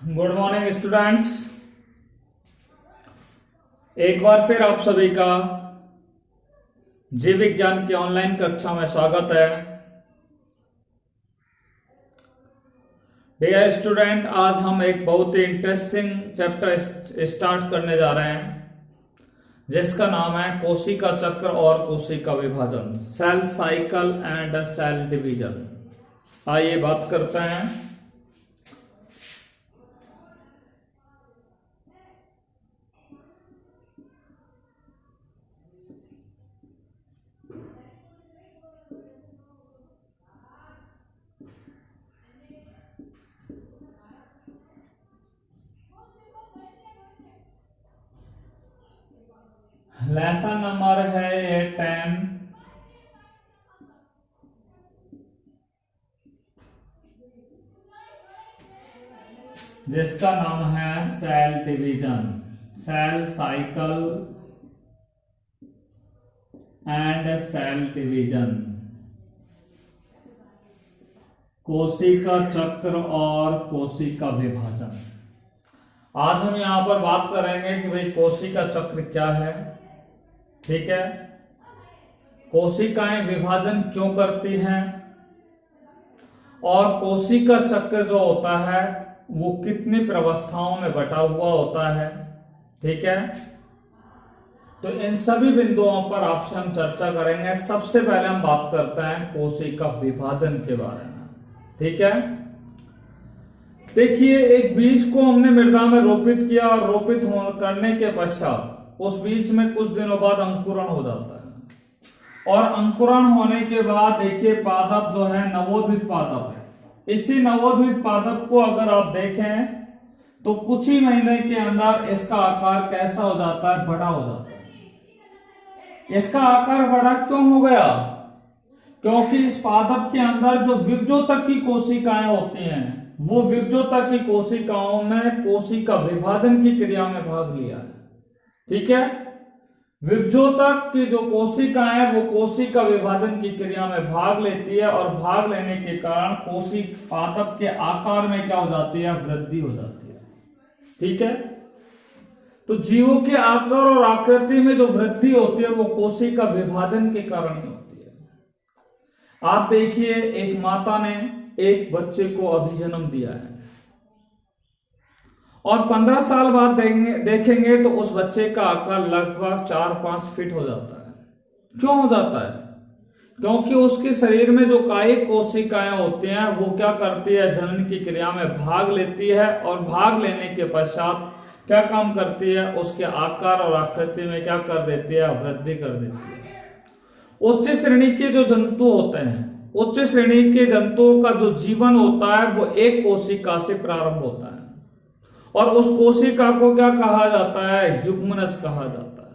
Good morning students. एक बार फिर आप सभी का जीव विज्ञान की ऑनलाइन कक्षा में स्वागत है। डियर स्टूडेंट, आज हम एक बहुत ही इंटरेस्टिंग चैप्टर स्टार्ट करने जा रहे हैं जिसका नाम है कोशिका चक्र और कोशिका विभाजन, cell cycle and cell division. आइए बात करते हैं। लेसन नंबर है ये 10। जिसका नाम है cell division, cell cycle and cell division, कोशिका चक्र और कोशिका विभाजन। आज हम यहां पर बात करेंगे कि भाई कोशिका चक्र क्या है, ठीक है, कोशिकाएं विभाजन क्यों करती हैं और कोशिका चक्र जो होता है वो कितनी प्रवस्थाओं में बटा हुआ होता है, ठीक है। तो इन सभी बिंदुओं पर आपसे हम चर्चा करेंगे। सबसे पहले हम बात करते हैं कोशिका विभाजन के बारे में, ठीक है। देखिए, एक बीज को हमने मृदा में रोपित किया और रोपित करने के पश्चात उस बीज में कुछ दिनों बाद अंकुरण हो जाता है और अंकुरण होने के बाद देखिए पादप जो है नवोद्भिद पादप है। इसी नवोद्भिद पादप को अगर आप देखें तो कुछ ही महीने के अंदर इसका आकार कैसा हो जाता है, बड़ा हो जाता है। इसका आकार बड़ा क्यों हो गया? क्योंकि इस पादप के अंदर जो विभजोतक की कोशिकाएं होती हैं वो विभजोतक की कोशिकाओं में कोशिका विभाजन की क्रिया में भाग लिया है, ठीक है। विभजोतक की जो कोशिकाएं है वो कोशिका विभाजन की क्रिया में भाग लेती है और भाग लेने के कारण कोशिक पादप के आकार में क्या हो जाती है, वृद्धि हो जाती है, ठीक है। तो जीवों के आकार और आकृति में जो वृद्धि होती है वो कोशिका विभाजन के कारण ही होती है। आप देखिए, एक माता ने एक बच्चे को अभी जन्म दिया है और 15 साल बाद देखेंगे तो उस बच्चे का आकार लगभग 4-5 फीट हो जाता है। क्यों हो जाता है? क्योंकि उसके शरीर में जो कायिक कोशिकाएं होती हैं वो क्या करती है, जनन की क्रिया में भाग लेती है और भाग लेने के पश्चात क्या काम करती है, उसके आकार और आकृति में क्या कर देती है, वृद्धि कर देती है। उच्च श्रेणी के जो जंतु होते हैं, उच्च श्रेणी के जंतुओं का जो जीवन होता है वो एक कोशिका से प्रारंभ होता है और उस कोशिका को क्या कहा जाता है, युग्मनज कहा जाता है।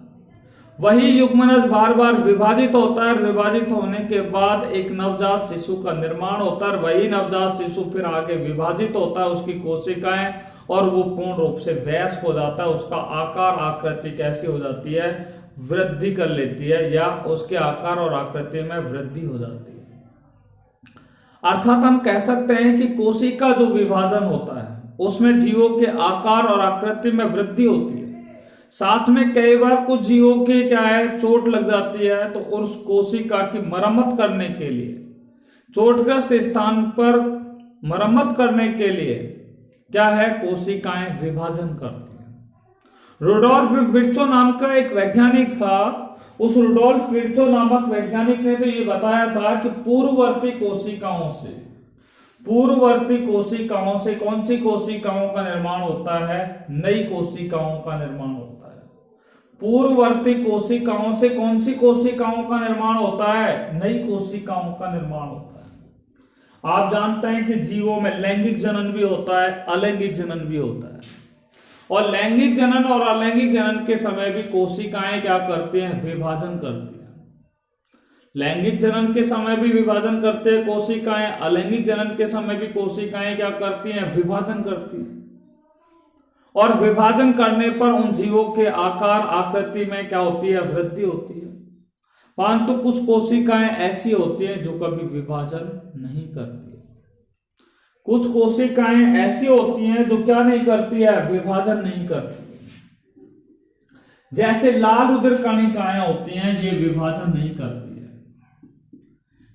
वही युग्मनज बार बार विभाजित होता है। विभाजित होने के बाद एक नवजात शिशु का निर्माण होता है। वही नवजात शिशु फिर आगे विभाजित होता है, उसकी कोशिकाएं, और वो पूर्ण रूप से वयस्क हो जाता है। उसका आकार आकृति कैसी हो जाती है, वृद्धि कर लेती है या उसके आकार और आकृति में वृद्धि हो जाती है। अर्थात हम कह सकते हैं कि कोशिका जो विभाजन होता है उसमें जीवों के आकार और आकृति में वृद्धि होती है। साथ में कई बार कुछ जीवों के क्या है, चोट लग जाती है तो उस कोशिका की मरम्मत करने के लिए, चोटग्रस्त स्थान पर मरम्मत करने के लिए क्या है, कोशिकाएं विभाजन करती हैं। रुडोल्फ विर्चो नाम का एक वैज्ञानिक था। उस रुडोल्फ विर्चो नामक वैज्ञानिक ने तो ये बताया था कि पूर्ववर्ती कोशिकाओं से कौन सी कोशिकाओं का निर्माण होता है, नई कोशिकाओं का निर्माण होता है। पूर्ववर्ती कोशिकाओं से कौन सी कोशिकाओं का निर्माण होता है, नई कोशिकाओं का निर्माण होता है। आप जानते हैं कि जीवों में लैंगिक जनन भी होता है, अलैंगिक जनन भी होता है, और लैंगिक जनन और अलैंगिक जनन के समय भी कोशिकाएं क्या करती हैं, विभाजन करती हैं। लैंगिक जनन के समय भी विभाजन करते हैं कोशिकाएं, अलैंगिक जनन के समय भी कोशिकाएं क्या करती हैं, विभाजन करती हैं। और विभाजन करने पर उन जीवों के आकार आकृति में क्या होती है, वृद्धि होती है। परंतु कुछ कोशिकाएं ऐसी होती हैं जो कभी विभाजन नहीं करती। कुछ कोशिकाएं ऐसी होती हैं जो क्या नहीं करती है, विभाजन नहीं करती। जैसे लाल उदर कणिकाएं होती हैं, ये विभाजन नहीं करती है।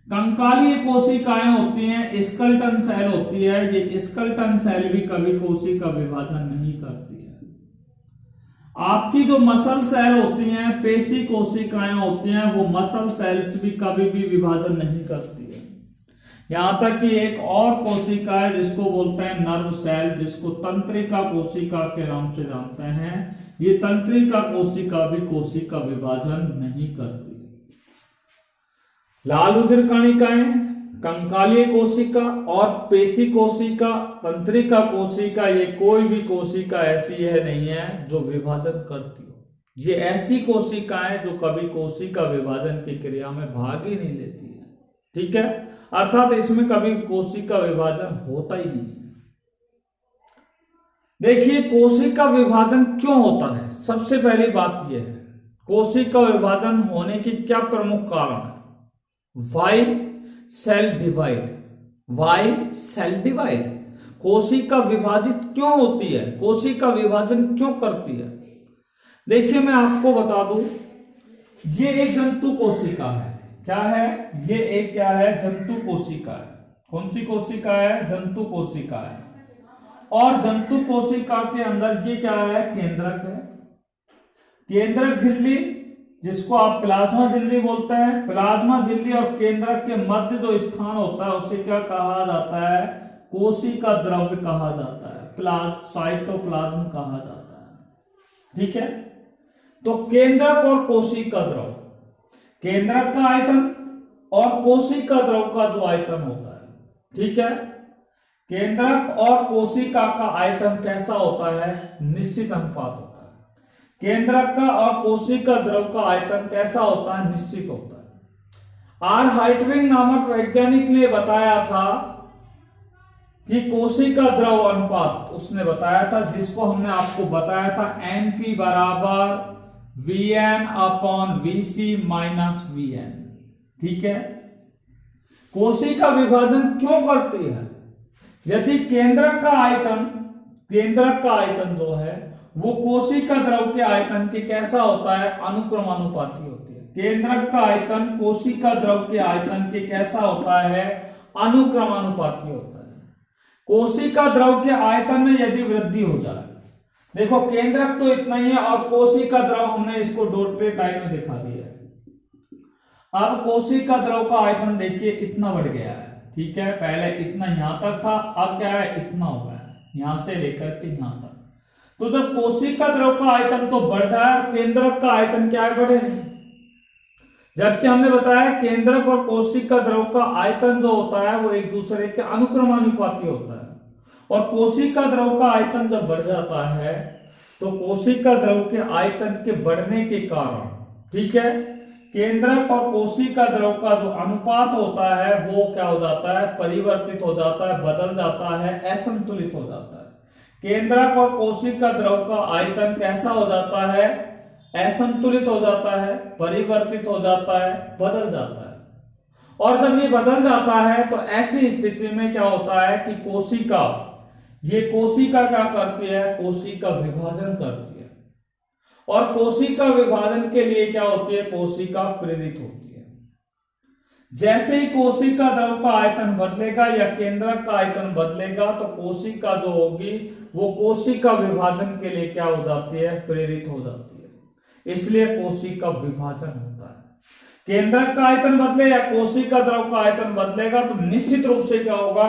कंकालीय कोशिकाएं होती हैं, स्केलेटन सेल होती है, ये स्केलेटन सेल भी कभी कोशिका विभाजन नहीं करती है। आपकी जो मसल सेल होती हैं, पेशी कोशिकाएं होती हैं, वो मसल सेल्स भी कभी भी विभाजन नहीं करती है। यहां तक कि एक और कोशिका है जिसको बोलते हैं नर्व सेल, जिसको तंत्रिका कोशिका के नाम से जानते हैं। ये तंत्रिका कोशिका भी कोशिका विभाजन नहीं करती। लाल उदर कणिकाएं, कंकालीय कोशिका और पेशी कोशिका, तंत्रिका कोशिका, ये कोई भी कोशिका ऐसी है नहीं है जो विभाजन करती हो। ये ऐसी कोशिकाएं जो कभी कोशिका विभाजन की क्रिया में भाग ही नहीं लेती है। ठीक है, अर्थात इसमें कभी कोशिका विभाजन होता ही नहीं है। देखिए कोशिका विभाजन क्यों होता है, सबसे पहली बात यह है कोशिका विभाजन होने की क्या प्रमुख कारण है। Why cell divide, why cell divide. कोशिका विभाजित क्यों होती है, कोशिका विभाजन क्यों करती है। देखिए मैं आपको बता दूं, ये एक जंतु कोशिका है। क्या है ये, एक क्या है, जंतु कोशिका है। कौन सी कोशिका है, जंतु कोशिका है। और जंतु कोशिका के अंदर ये क्या है, केंद्रक है। केंद्रक झिल्ली, जिसको आप प्लाज्मा झिल्ली बोलते हैं। प्लाज्मा झिल्ली और केंद्रक के मध्य जो स्थान होता है उसे क्या कहा जाता है, कोशिका द्रव्य कहा जाता है, साइटोप्लाज्म कहा जाता है। ठीक है, तो केंद्रक और कोशिका द्रव, केंद्रक का आयतन और कोशिका द्रव का जो आयतन होता है, ठीक है, केंद्रक और कोशिका का आयतन कैसा होता है, निश्चित अनुपात होता है। केंद्रक का और कोशिका द्रव का आयतन कैसा होता है, निश्चित होता है। आर हाइटविंग नामक वैज्ञानिक ने बताया था कि कोशिका द्रव अनुपात उसने बताया था, जिसको हमने आपको बताया था एनपी बराबर Vn upon Vc minus Vn। ठीक है, कोशिका विभाजन क्यों करती है, यदि केंद्रक का आयतन जो है वो कोशिका द्रव के आयतन के कैसा होता है, अनुक्रमानुपाती होती है। केंद्रक का आयतन कोशिका द्रव के आयतन के कैसा होता है, अनुक्रमानुपाती होता है। कोशिका द्रव के आयतन में यदि वृद्धि हो जाए, देखो केंद्रक तो इतना ही है और कोशिका द्रव हमने इसको डॉटेड लाइन में दिखा दिया है। अब कोशिका द्रव का आयतन देखिए इतना बढ़ गया है। ठीक है, पहले इतना यहां तक था, अब क्या है, इतना हो गया है, यहां से लेकर के यहां तक। तो जब कोशिका द्रव का आयतन तो बढ़ जाए और केंद्रक का आयतन क्या है, बढ़े। जबकि हमने बताया केंद्रक और कोशिका द्रव का आयतन जो होता है वो एक दूसरे के अनुक्रमानुपाती होता है। और कोशिका द्रव का आयतन जब बढ़ जाता है तो कोशिका द्रव के आयतन के बढ़ने के कारण, ठीक है, केंद्रक और कोशिका द्रव का जो अनुपात होता है वो क्या हो जाता है, परिवर्तित हो जाता है, बदल जाता है, असंतुलित हो जाता है। केंद्रक और कोशिका द्रव का आयतन कैसा हो जाता है, असंतुलित हो जाता है, परिवर्तित हो जाता है, बदल जाता है। और जब ये बदल जाता है तो ऐसी स्थिति में क्या होता है कि कोशिका क्या करती है, कोशिका विभाजन करती है। और कोशिका विभाजन के लिए क्या होती है, कोशिका प्रेरित होती है। जैसे ही कोशिका द्रव का आयतन बदलेगा या केंद्रक का आयतन बदलेगा तो कोशिका जो होगी वो कोशिका विभाजन के लिए क्या हो जाती है, प्रेरित हो जाती है। इसलिए कोशिका विभाजन होता है। केंद्रक का आयतन बदले या कोशिका द्रव का आयतन बदलेगा तो निश्चित रूप से क्या होगा,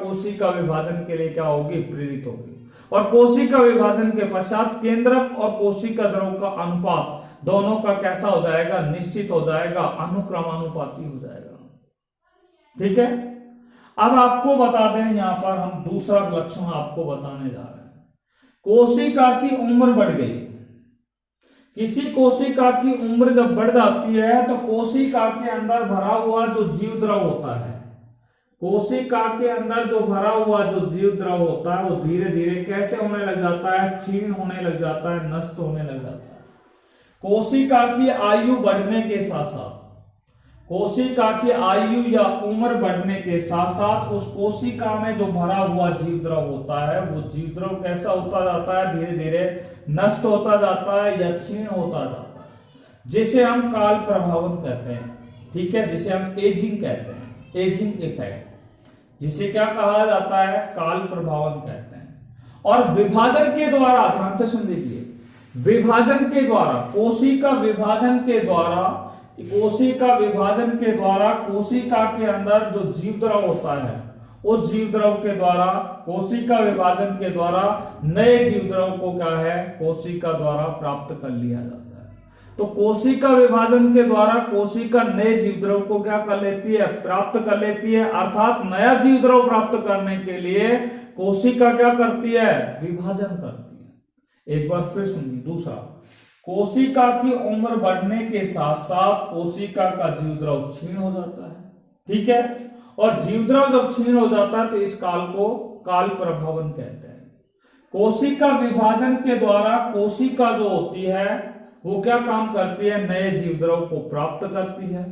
कोशिका विभाजन के लिए क्या होगी, प्रेरित होगी। और कोशिका विभाजन के पश्चात केंद्रक और कोशिका द्रव का अनुपात दोनों का कैसा हो जाएगा, निश्चित हो जाएगा, अनुक्रमानुपाती हो जाएगा। ठीक है, अब आपको बता दें, यहां पर हम दूसरा लक्षण आपको बताने जा रहे हैं। कोशिका की उम्र बढ़ गई। किसी कोशिका की उम्र जब बढ़ जाती है तो कोशिका के अंदर भरा हुआ जो जीव द्रव होता है, कोशिका के अंदर जो भरा हुआ जो जीव द्रव होता है वो धीरे धीरे कैसे होने लग जाता है, क्षीण होने लग जाता है, नष्ट होने लग जाता है। कोशिका की आयु बढ़ने के साथ साथ कोशिका की आयु या उम्र बढ़ने के साथ साथ उस कोशिका में जो भरा हुआ जीवद्रव होता है वो जीवद्रव कैसा होता जाता है, धीरे धीरे नष्ट होता जाता है या क्षीण होता जाता है, जिसे हम काल प्रभावन कहते हैं। ठीक है, जिसे हम एजिंग कहते हैं, एजिंग इफेक्ट, जिसे क्या कहा जाता है, काल प्रभावन कहते हैं। और विभाजन के द्वारा, ध्यान से सुन लीजिए, विभाजन के द्वारा, कोशिका विभाजन के द्वारा, कोशिका के अंदर जो जीवद्रव होता है उस जीवद्रव के द्वारा, कोशिका विभाजन के द्वारा नए जीवद्रव को क्या है, कोशिका द्वारा प्राप्त कर लिया जाता है। तो कोशिका विभाजन के द्वारा कोशिका नए जीवद्रव को क्या कर लेती है, प्राप्त कर लेती है। अर्थात नया जीवद्रव प्राप्त करने के लिए कोशिका क्या करती है, विभाजन करती है। एक बार फिर सुनिए। दूसरा, कोशिका की उम्र बढ़ने के साथ साथ कोशिका का जीवद्रव क्षीण हो जाता है। ठीक है, और जीवद्रव जब क्षीण हो जाता है तो इस काल को काल प्रभावन कहते हैं। कोशिका विभाजन के द्वारा कोशिका जो होती है वो क्या काम करती है, नए जीवद्रव को प्राप्त करती है,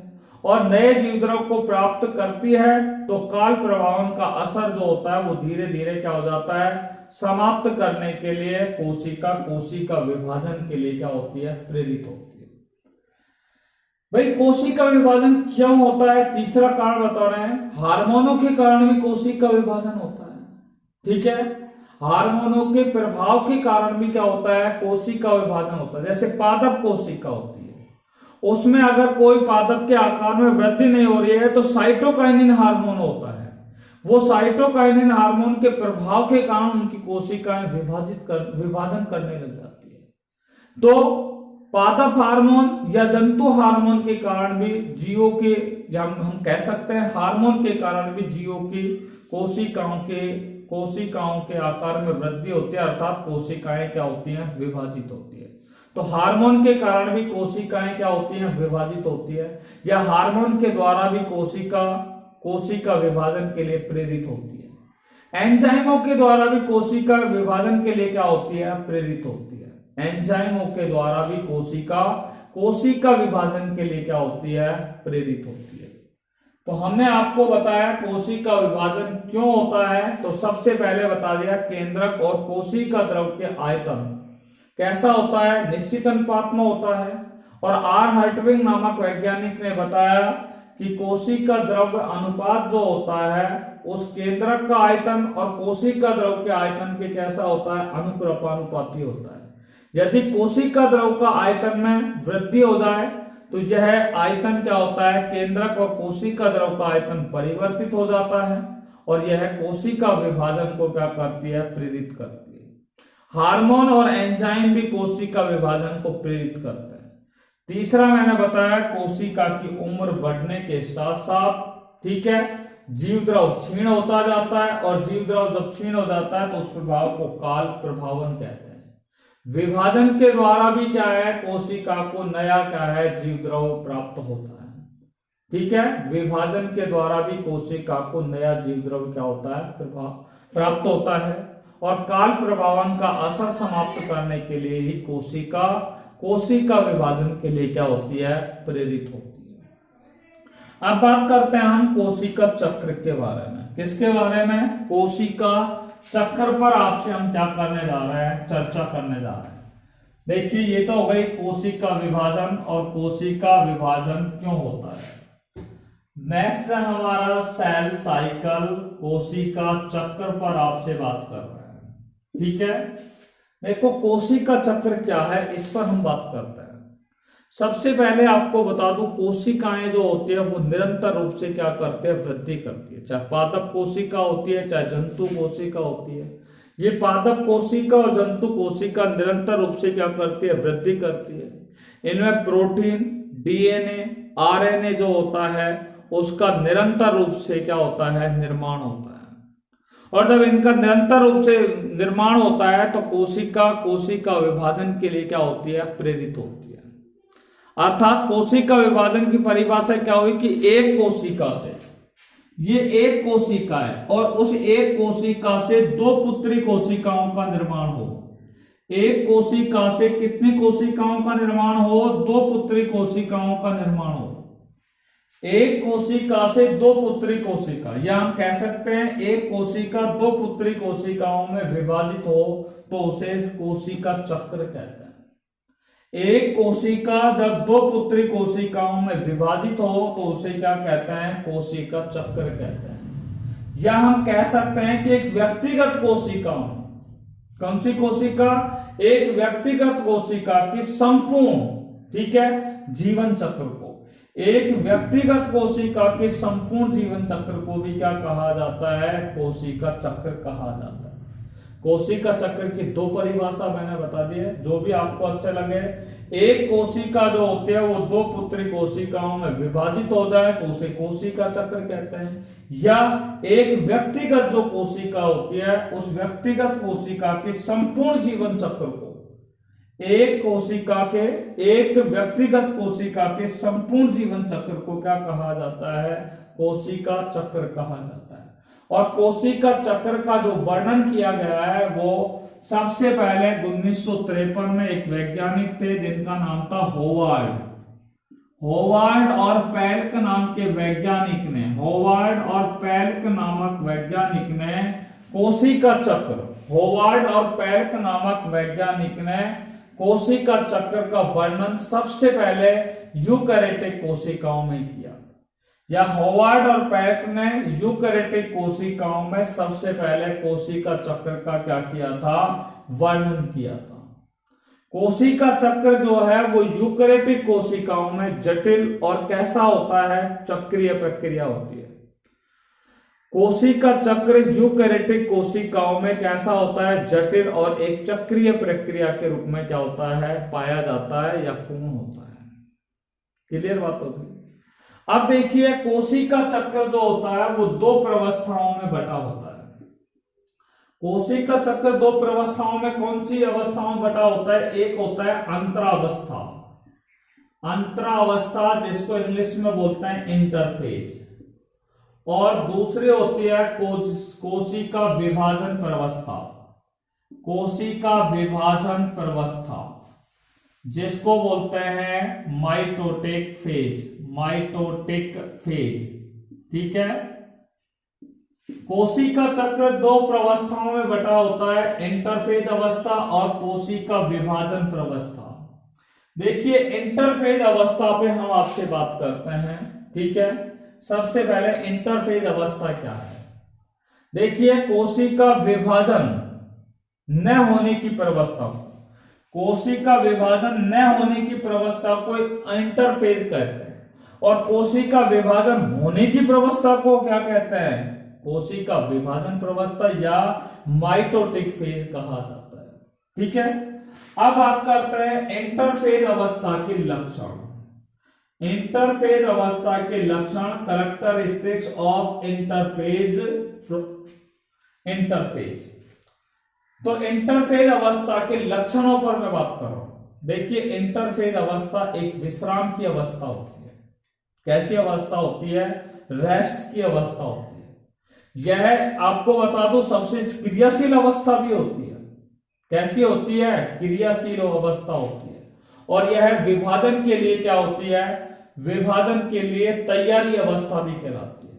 और नए जीवद्रव को प्राप्त करती है तो काल प्रभावन का असर जो होता है वो धीरे धीरे क्या हो जाता है, समाप्त करने के लिए कोशिका विभाजन के लिए क्या होती है, प्रेरित होती है। भाई कोशिका विभाजन क्यों होता है, तीसरा कारण बता रहे हैं, हार्मोनों के कारण भी कोशिका विभाजन होता है। ठीक है, हार्मोनों के प्रभाव के कारण भी क्या होता है, कोशिका विभाजन होता है। जैसे पादप कोशिका होती है, उसमें अगर कोई पादप के आकार में वृद्धि नहीं हो रही है तो साइटोकाइनिन हार्मोन होता है, वो साइटोकाइनिन हार्मोन के प्रभाव के कारण उनकी कोशिकाएं विभाजन करने लग जाती है। तो पादप हार्मोन या जंतु हार्मोन के कारण भी जीवों के, या हम कह सकते हैं हार्मोन के कारण भी जीवों की कोशिकाओं के आकार में वृद्धि होती है, अर्थात कोशिकाएं क्या होती हैं, विभाजित होती है। तो हार्मोन के कारण भी कोशिकाएं क्या होती हैं, विभाजित होती है, या हार्मोन के द्वारा भी कोशिका विभाजन के लिए प्रेरित होती है। एंजाइमों के द्वारा भी कोशिका विभाजन के लिए क्या होती है, प्रेरित होती है। एंजाइमों के द्वारा भी कोशिका विभाजन के लिए क्या होती है, प्रेरित होती है। तो हमने आपको बताया कोशिका विभाजन क्यों होता है। तो सबसे पहले बता दिया केंद्रक और कोशिका द्रव के आयतन कैसा होता है, निश्चित अनुपात में होता है। और आर हर्टविग नामक वैज्ञानिक ने बताया कि कोशिका द्रव्य अनुपात जो होता है उस केंद्रक का आयतन और कोशिका द्रव के आयतन के कैसा होता है, अनुक्रमानुपाती होता है। यदि कोशिका द्रव का आयतन में वृद्धि हो जाए तो यह आयतन क्या होता है, केंद्रक और कोशिका द्रव का आयतन परिवर्तित हो जाता है और यह कोशिका विभाजन को क्या करती है, प्रेरित करती है। हार्मोन और एंजाइम भी कोशिका विभाजन को प्रेरित करते हैं। तीसरा मैंने बताया कोशिका की उम्र बढ़ने के साथ साथ, ठीक है, जीवद्रव क्षीण होता जाता है और जीवद्रव जब क्षीण हो जाता है तो उस प्रभाव को काल प्रभावन कहते हैं। विभाजन के द्वारा भी क्या है, कोशिका को नया क्या है, जीवद्रव प्राप्त होता है। ठीक है, विभाजन के द्वारा भी कोशिका को नया जीवद्रव क्या होता है, प्राप्त होता है। और काल प्रभावन का असर समाप्त करने के लिए ही कोशिका विभाजन के लिए क्या होती है, प्रेरित होती है। अब बात करते हैं हम कोशिका चक्र के बारे में। किसके बारे में, कोशिका चक्र पर आपसे हम क्या करने जा रहे हैं, चर्चा करने जा रहे हैं। देखिए ये तो हो गई कोशिका विभाजन और कोशिका विभाजन क्यों होता है। नेक्स्ट है हमारा सेल साइकिल, कोशिका चक्र पर आपसे बात कर रहे हैं। ठीक है, देखो कोशिका चक्र क्या है, इस पर हम बात करते हैं। सबसे पहले आपको बता दूं, कोशिकाएं जो होती है वो निरंतर रूप से क्या करते हैं, वृद्धि करती है। चाहे पादप कोशिका होती है चाहे जंतु कोशिका होती है, ये पादप कोशिका और जंतु कोशिका निरंतर रूप से क्या करती है, वृद्धि करती है। इनमें प्रोटीन, डीएनए, आरएनए जो होता है उसका निरंतर रूप से क्या होता है, निर्माण होता है। और जब इनका निरंतर रूप से निर्माण होता है तो कोशिका विभाजन के लिए क्या होती है, प्रेरित होती है। अर्थात कोशिका विभाजन की परिभाषा क्या हुई कि एक कोशिका से, ये एक कोशिका है और उस एक कोशिका से दो पुत्री कोशिकाओं का निर्माण हो। एक कोशिका से कितनी कोशिकाओं का निर्माण हो, दो पुत्री कोशिकाओं का निर्माण हो। एक कोशिका से दो पुत्री कोशिका, या हम कह सकते हैं एक कोशिका दो पुत्री कोशिकाओं में विभाजित हो तो उसे कोशिका चक्र कहते हैं। एक कोशिका जब दो पुत्री कोशिकाओं में विभाजित हो तो उसे क्या कहते हैं? कोशिका चक्र कहते हैं। या हम कह सकते हैं कि एक व्यक्तिगत कोशिकाओं, कौन सी कोशिका? एक व्यक्तिगत कोशिका की संपूर्ण, ठीक है, जीवन चक्र को, एक व्यक्तिगत कोशिका के संपूर्ण जीवन चक्र को भी क्या कहा जाता है? कोशिका चक्र कहा जाता है। कोशिका चक्र की दो परिभाषा मैंने बता दी है, जो भी आपको अच्छे लगे। एक कोशिका जो होती है वो दो पुत्री कोशिकाओं में विभाजित हो जाए तो उसे कोशिका चक्र कहते हैं। या एक व्यक्तिगत जो कोशिका होती है उस व्यक्तिगत कोशिका के संपूर्ण जीवन चक्र को, एक कोशिका के, एक व्यक्तिगत कोशिका के संपूर्ण जीवन चक्र को क्या कहा जाता है? कोशिका चक्र कहा जाता है। और कोशिका चक्र का जो वर्णन किया गया है वो सबसे पहले 1953 में एक वैज्ञानिक थे जिनका नाम था होवार्ड और पेल्क नाम के वैज्ञानिक ने, होवार्ड और पेल्क नामक वैज्ञानिक ने कोशिका चक्र, होवार्ड और पेल्क नामक वैज्ञानिक ने कोशिका चक्र का वर्णन सबसे पहले यूकैरियोटिक कोशिकाओं में किया। या होवार्ड और पेल्क ने यूकैरियोटिक कोशिकाओं में सबसे पहले कोशिका चक्र का क्या किया था? वर्णन किया था। कोशिका चक्र जो है वो यूकैरियोटिक कोशिकाओं में जटिल और कैसा होता है? चक्रीय प्रक्रिया होती है। कोशिका चक्र यूकैरियोटिक कोशिकाओं में कैसा होता है? जटिल और एक चक्रीय प्रक्रिया के रूप में क्या होता है? पाया जाता है या पूर्ण होता है। क्लियर बात होगी। अब देखिए कोशिका चक्र जो होता है वो दो प्रवस्थाओं में बटा होता है। कोशिका चक्र दो प्रवस्थाओं में कौन सी अवस्थाओं में बटा होता है? एक होता है अंतरावस्था, अंतरावस्था जिसको इंग्लिश में बोलते हैं इंटरफेज, और दूसरी होती है कोशिका विभाजन प्रवस्था, कोशिका विभाजन प्रवस्था जिसको बोलते हैं माइटोटिक फेज, माइटोटिक फेज। ठीक है, कोशिका चक्र दो प्रवस्थाओं में बटा होता है, इंटरफेज अवस्था और कोशिका विभाजन प्रवस्था। देखिए इंटरफेज अवस्था पे हम आपसे बात करते हैं। ठीक है, सबसे पहले इंटरफेज अवस्था क्या है? देखिए कोशिका विभाजन न होने की प्रवस्था, कोशिका विभाजन न होने की प्रवस्था को इंटरफेज कहते हैं, और कोशिका विभाजन होने की प्रवस्था को क्या कहते हैं? कोशिका विभाजन प्रवस्था या माइटोटिक फेज कहा जाता है। ठीक है, अब बात करते हैं इंटरफेज अवस्था के लक्षण। इंटरफेज अवस्था के लक्षण, कैरेक्टरिस्टिक्स ऑफ इंटरफेज, इंटरफेज। तो इंटरफेज अवस्था के लक्षणों पर मैं बात कर रहा हूं। देखिए इंटरफेज अवस्था एक विश्राम की अवस्था होती है। कैसी अवस्था होती है? रेस्ट की अवस्था होती है। यह आपको बता दूं सबसे क्रियाशील अवस्था भी होती है। कैसी होती है? क्रियाशील अवस्था होती है। और यह विभाजन के लिए क्या होती है? विभाजन के लिए तैयारी अवस्था भी कहलाती है।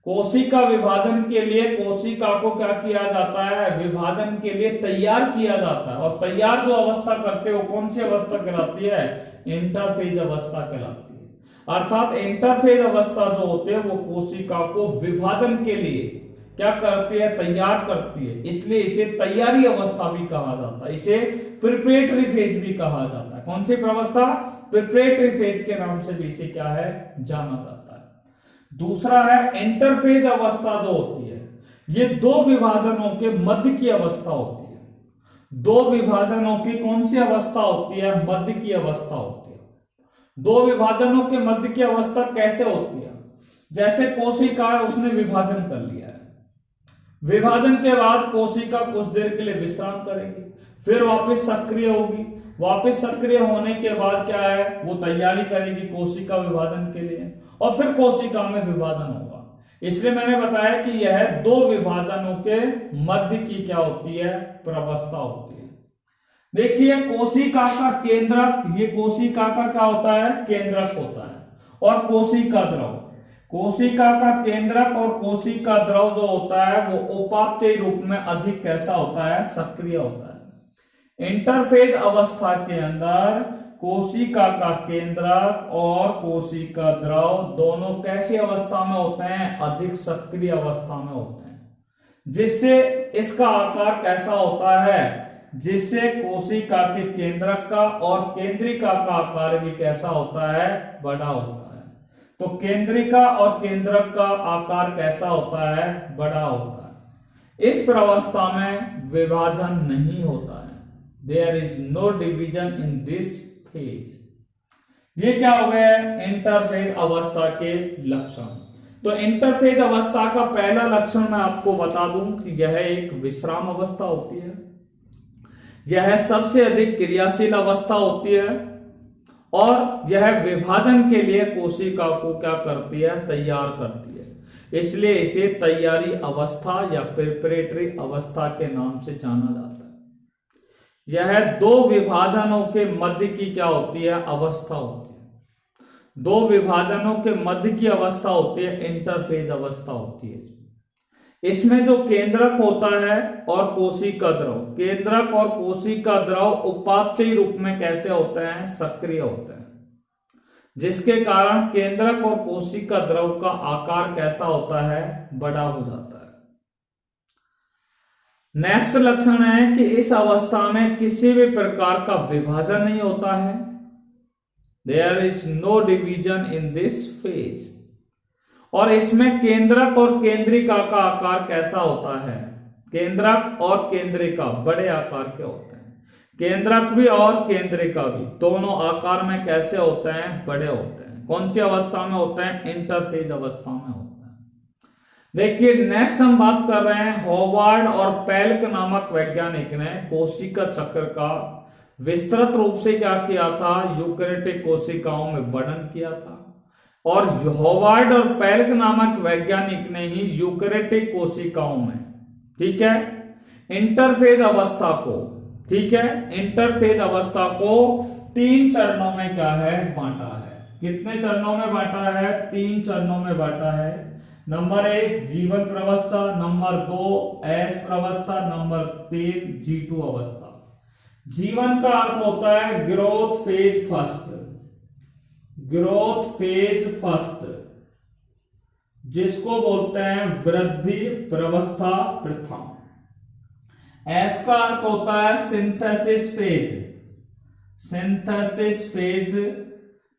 कोशिका विभाजन के लिए कोशिका को क्या किया जाता है? विभाजन के लिए तैयार किया जाता है, और तैयार जो अवस्था करते हैं वो कौन सी अवस्था कहलाती है? इंटरफेज अवस्था कहलाती है। अर्थात इंटरफेज अवस्था जो होते हैं वो कोशिका को विभाजन के लिए क्या करती है? तैयार करती है, इसलिए इसे तैयारी अवस्था भी कहा जाता है, इसे प्रिपरेटरी फेज भी कहा जाता है। कौन सी अवस्था? प्रिपरेटरी फेज के नाम से भी इसे क्या है? जाना जाता है। दूसरा है इंटरफेज अवस्था जो होती है, ये दो विभाजनों के मध्य की अवस्था होती है। दो विभाजनों की कौन सी अवस्था होती है? मध्य की अवस्था होती है। दो विभाजनों के मध्य की अवस्था कैसे होती है? जैसे कोशिका है, उसने विभाजन कर लिया है, विभाजन के बाद कोशिका कुछ देर के लिए विश्राम करेगी, फिर वापस सक्रिय होगी, वापस सक्रिय होने के बाद क्या है? वो तैयारी करेगी कोशिका विभाजन के लिए, और फिर कोशिका में विभाजन होगा। इसलिए मैंने बताया कि यह दो विभाजनों के मध्य की क्या होती है? प्रवस्था होती है। देखिए कोशिका का केंद्रक, ये कोशिका का क्या होता है? केंद्रक होता है, और कोशिका द्रव। कोशिका का केंद्रक और कोशिका द्रव जो होता है वो उपापचयी रूप में अधिक कैसा होता है, सक्रिय होता है। इंटरफेज अवस्था के अंदर कोशिका का केंद्रक और कोशिका द्रव दोनों कैसी अवस्था में होते हैं, अधिक सक्रिय अवस्था में होते हैं, जिससे इसका आकार कैसा होता है, जिससे कोशिका के केंद्रक का और केंद्रिका का आकार भी कैसा होता है, बड़ा होता है। तो केंद्रिका और केंद्रक का आकार कैसा होता है, बड़ा होता है। इस प्रवस्था में विभाजन नहीं होता है, there is no division in this phase. ये क्या हो गया है, इंटरफेज अवस्था के लक्षण। तो इंटरफेज अवस्था का पहला लक्षण मैं आपको बता दूं कि यह एक विश्राम अवस्था होती है, यह सबसे अधिक क्रियाशील अवस्था होती है और यह विभाजन के लिए कोशिका को क्या करती है, तैयार करती है। इसलिए इसे तैयारी अवस्था या प्रिपरेटरी अवस्था के नाम से जाना जाता है। यह दो विभाजनों के मध्य की क्या होती है, अवस्था होती है। दो विभाजनों के मध्य की अवस्था होती है, इंटरफेज अवस्था होती है। इसमें जो केंद्रक होता है और कोशिका द्रव, केंद्रक और कोशिका द्रव उपापचयी रूप में कैसे होते हैं, सक्रिय होते हैं, जिसके कारण केंद्रक और कोशिका द्रव का आकार कैसा होता है, बड़ा हो जाता है। नेक्स्ट लक्षण है कि इस अवस्था में किसी भी प्रकार का विभाजन नहीं होता है, there is no division in this phase. और इसमें केंद्रक और केंद्रिका का आकार कैसा होता है, केंद्रक और केंद्रिका बड़े आकार के होते हैं। केंद्रक भी और केंद्रिका भी दोनों आकार में कैसे होते हैं, बड़े होते हैं। कौन सी अवस्था में होते हैं, इंटरफेज अवस्था में होते हैं। देखिए नेक्स्ट हम बात कर रहे हैं, होवार्ड और पेल्क नामक वैज्ञानिक ने कोशिका चक्र का विस्तृत रूप से क्या किया था, यूकेरियोटिक कोशिकाओं में वर्णन किया था। और होवार्ड और पेल्क नामक वैज्ञानिक ने ही यूकेरियोटिक कोशिकाओं में, ठीक है, इंटरफेज अवस्था को, ठीक है, इंटरफेज अवस्था को 3 चरणों में क्या है, बांटा है। कितने चरणों में बांटा है, 3 चरणों में बांटा है। नंबर 1 जीवन प्रवस्था, नंबर 2 एस प्रवस्था, नंबर 3 G2 अवस्था। जीवन का अर्थ होता है growth phase first, growth phase first, जिसको बोलते हैं वृद्धि प्रवस्था प्रथम। एस का अर्थ होता है सिंथेसिस फेज, सिंथेसिस फेज,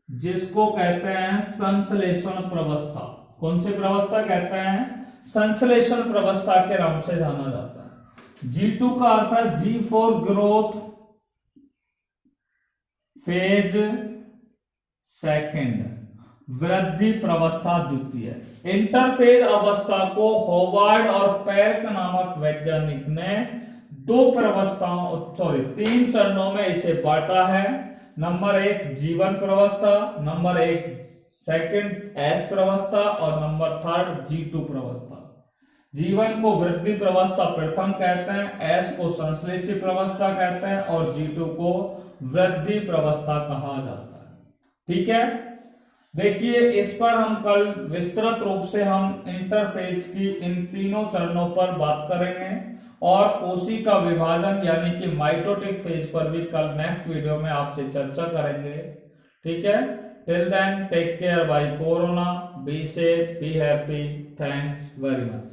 जिसको कहते हैं संश्लेषण प्रवस्था। कौन सी प्रवस्था कहते हैं, संश्लेषण प्रवस्था के नाम से जाना जाता है। G2 का अर्थ है G for growth phase second, वृद्धि प्रवस्था द्वितीय। इंटरफेज अवस्था को होवार्ड और पेल्क नामक वैज्ञानिक ने 3 चरणों में इसे बांटा है। नंबर 1 जीवन प्रवस्था, नंबर 1 सेकंड एस प्रवस्था और नंबर 3 G2 प्रवस्था। जीवन को वृद्धि प्रवस्था प्रथम कहते हैं, एस को संश्लेषी प्रवस्था कहते हैं और G2 को वृद्धि प्रवस्था कहा जाता है। ठीक है, देखिए इस पर हम कल विस्तृत रूप से हम इंटरफेज की इन तीनों चरणों पर बात करेंगे और कोशिका विभाजन यानी कि माइटोटिक फेज पर भी कल नेक्स्ट वीडियो में आपसे चर्चा करेंगे। ठीक है, till then take care bye corona, be safe, be happy, thanks very much.